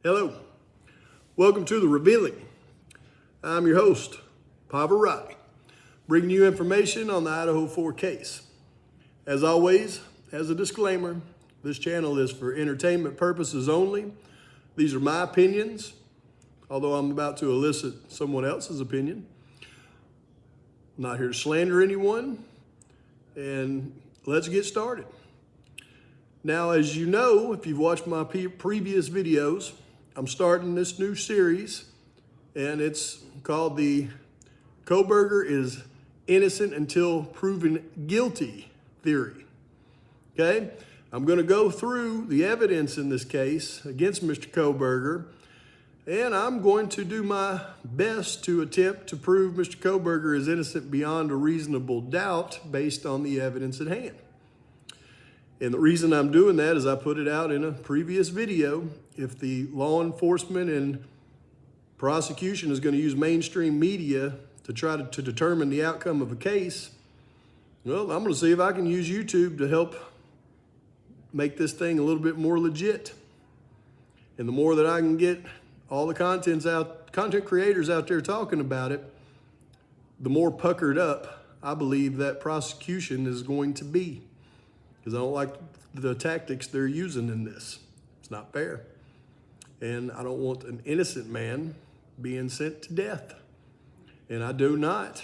Hello, welcome to The Revealing. I'm your host, ARHayes, bringing you information on the Idaho 4 case. As always, as a disclaimer, this channel is for entertainment purposes only. These are my opinions, although I'm about to elicit someone else's opinion. I'm not here to slander anyone, and let's get started. Now, as you know, if you've watched my previous videos, I'm starting this new series, and it's called the Kohberger is innocent until proven guilty theory. Okay? I'm going to go through the evidence in this case against Mr. Kohberger, and I'm going to do my best to attempt to prove Mr. Kohberger is innocent beyond a reasonable doubt based on the evidence at hand. And the reason I'm doing that is I put it out in a previous video. If the law enforcement and prosecution is going to use mainstream media to try to determine the outcome of a case, well, I'm going to see if I can use YouTube to help make this thing a little bit more legit. And the more that I can get all the content creators out there talking about it, the more puckered up I believe that prosecution is going to be. Because I don't like the tactics they're using in this. It's not fair. And I don't want an innocent man being sent to death. And I do not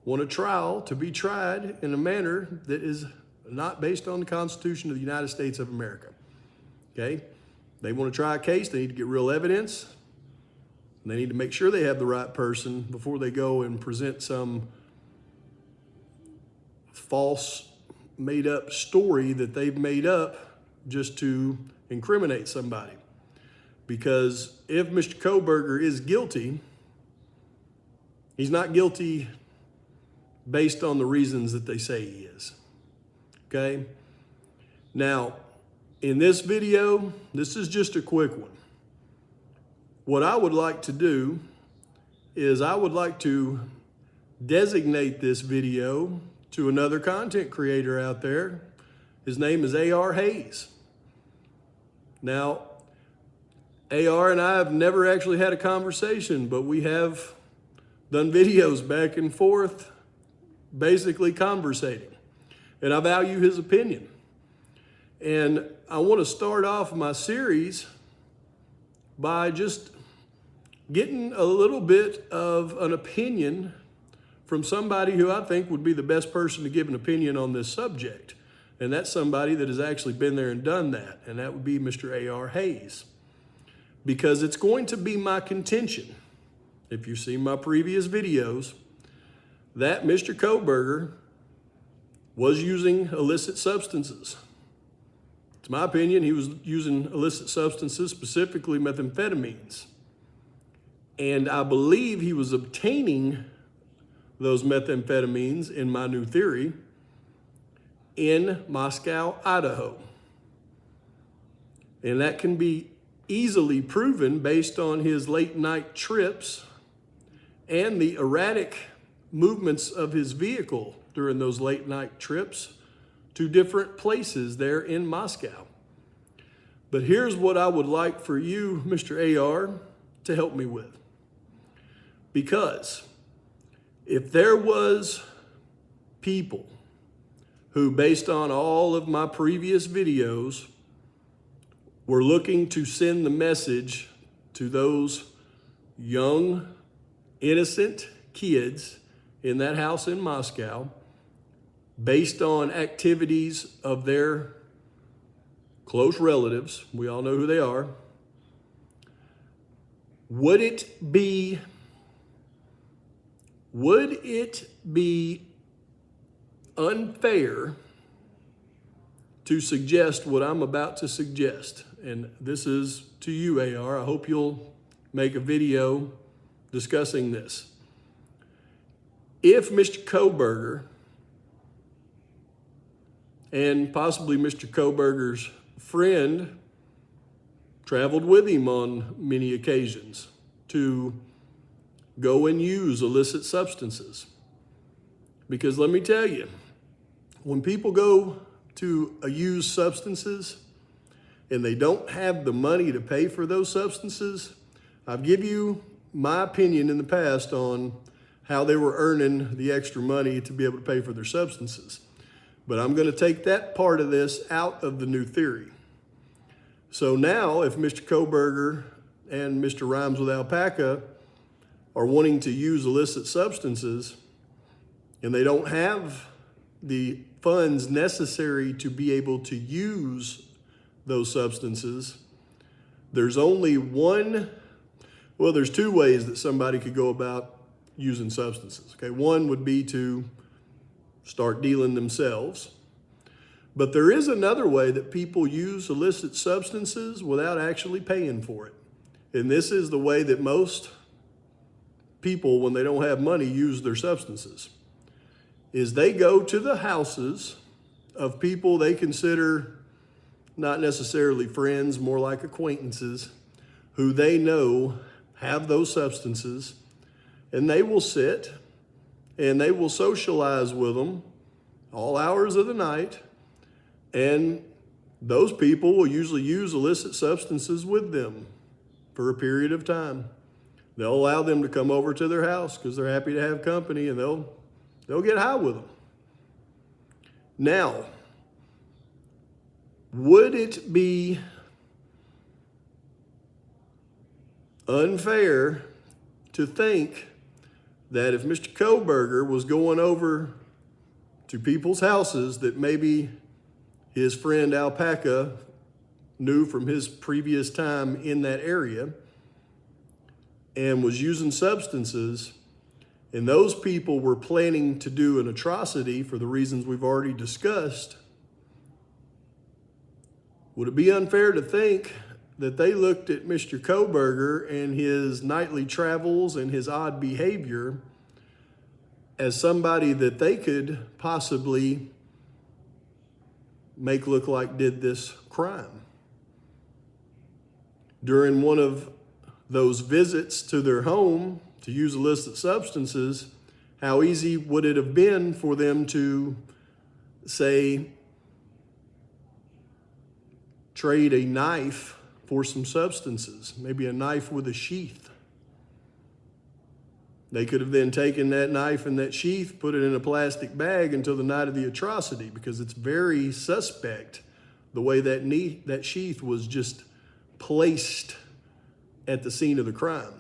want a trial to be tried in a manner that is not based on the Constitution of the United States of America. Okay? They want to try a case, they need to get real evidence. And they need to make sure they have the right person before they go and present some false made up story that they've made up just to incriminate somebody. Because if Mr. Kohberger is guilty, he's not guilty based on the reasons that they say he is. Okay? Now, in this video, this is just a quick one. What I would like to do is I would like to designate this video to another content creator out there. His name is ARHayes. Now, AR and I have never actually had a conversation, but we have done videos back and forth, basically conversating. And I value his opinion. And I want to start off my series by just getting a little bit of an opinion from somebody who I think would be the best person to give an opinion on this subject. And that's somebody that has actually been there and done that. And that would be Mr. ARHayes. Because it's going to be my contention, if you've seen my previous videos, that Mr. Kohberger was using illicit substances. It's my opinion he was using illicit substances, specifically methamphetamines. And I believe he was obtaining those methamphetamines, in my new theory, in Moscow, Idaho. And that can be easily proven based on his late night trips and the erratic movements of his vehicle during those late night trips to different places there in Moscow. But here's what I would like for you, Mr. AR, to help me with. Because if there was people who, based on all of my previous videos, were looking to send the message to those young, innocent kids in that house in Moscow, based on activities of their close relatives, we all know who they are, would it be unfair to suggest what I'm about to suggest? And this is to you, AR. I hope you'll make a video discussing this. If Mr. Kohberger and possibly Mr. Kohberger's friend traveled with him on many occasions to go and use illicit substances. Because let me tell you, when people go to use substances, and they don't have the money to pay for those substances, I've given you my opinion in the past on how they were earning the extra money to be able to pay for their substances. But I'm going to take that part of this out of the new theory. So now if Mr. Kohberger and Mr. Rhymes with Alpaca are wanting to use illicit substances and they don't have the funds necessary to be able to use those substances, there's only there's two ways that somebody could go about using substances. Okay, one would be to start dealing themselves. But there is another way that people use illicit substances without actually paying for it. And this is the way that most people, when they don't have money, use their substances. Is they go to the houses of people they consider not necessarily friends, more like acquaintances, who they know have those substances, and they will sit and they will socialize with them all hours of the night, and those people will usually use illicit substances with them for a period of time. They'll allow them to come over to their house because they're happy to have company, and they'll get high with them. Now, would it be unfair to think that if Mr. Kohberger was going over to people's houses that maybe his friend Alpaca knew from his previous time in that area and was using substances, and those people were planning to do an atrocity for the reasons we've already discussed, would it be unfair to think that they looked at Mr. Kohberger and his nightly travels and his odd behavior as somebody that they could possibly make look like did this crime? During one of those visits to their home to use illicit substances, how easy would it have been for them to, say, trade a knife for some substances, maybe a knife with a sheath? They could have then taken that knife and that sheath, put it in a plastic bag until the night of the atrocity, because it's very suspect the way that sheath was just placed at the scene of the crime.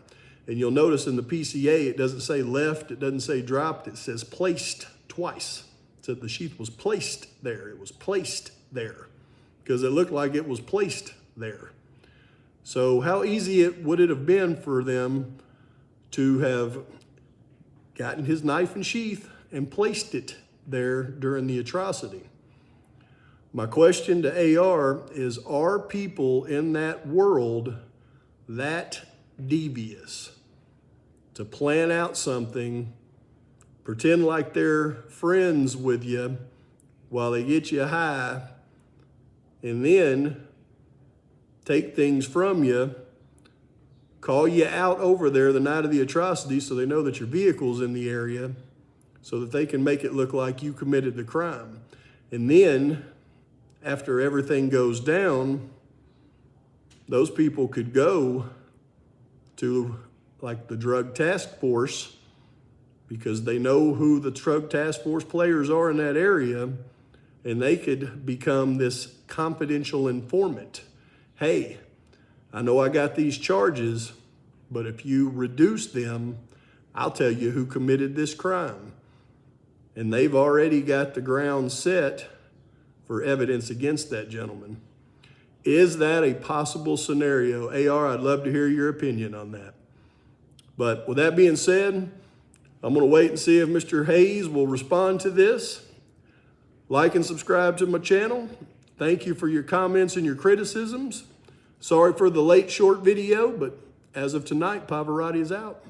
And you'll notice in the PCA, it doesn't say left, it doesn't say dropped, it says placed twice. It said the sheath was placed there. It was placed there because it looked like it was placed there. So how easy would it have been for them to have gotten his knife and sheath and placed it there during the atrocity? My question to AR is, are people in that world that devious to plan out something, pretend like they're friends with you while they get you high, and then take things from you, call you out over there the night of the atrocity so they know that your vehicle's in the area so that they can make it look like you committed the crime? And then, after everything goes down, those people could go to like the drug task force, because they know who the drug task force players are in that area, and they could become this confidential informant. Hey, I know I got these charges, but if you reduce them, I'll tell you who committed this crime. And they've already got the ground set for evidence against that gentleman. Is that a possible scenario? AR, I'd love to hear your opinion on that. But with that being said, I'm going to wait and see if Mr. Hayes will respond to this. Like and subscribe to my channel. Thank you for your comments and your criticisms. Sorry for the late short video, but as of tonight, Pavarotti is out.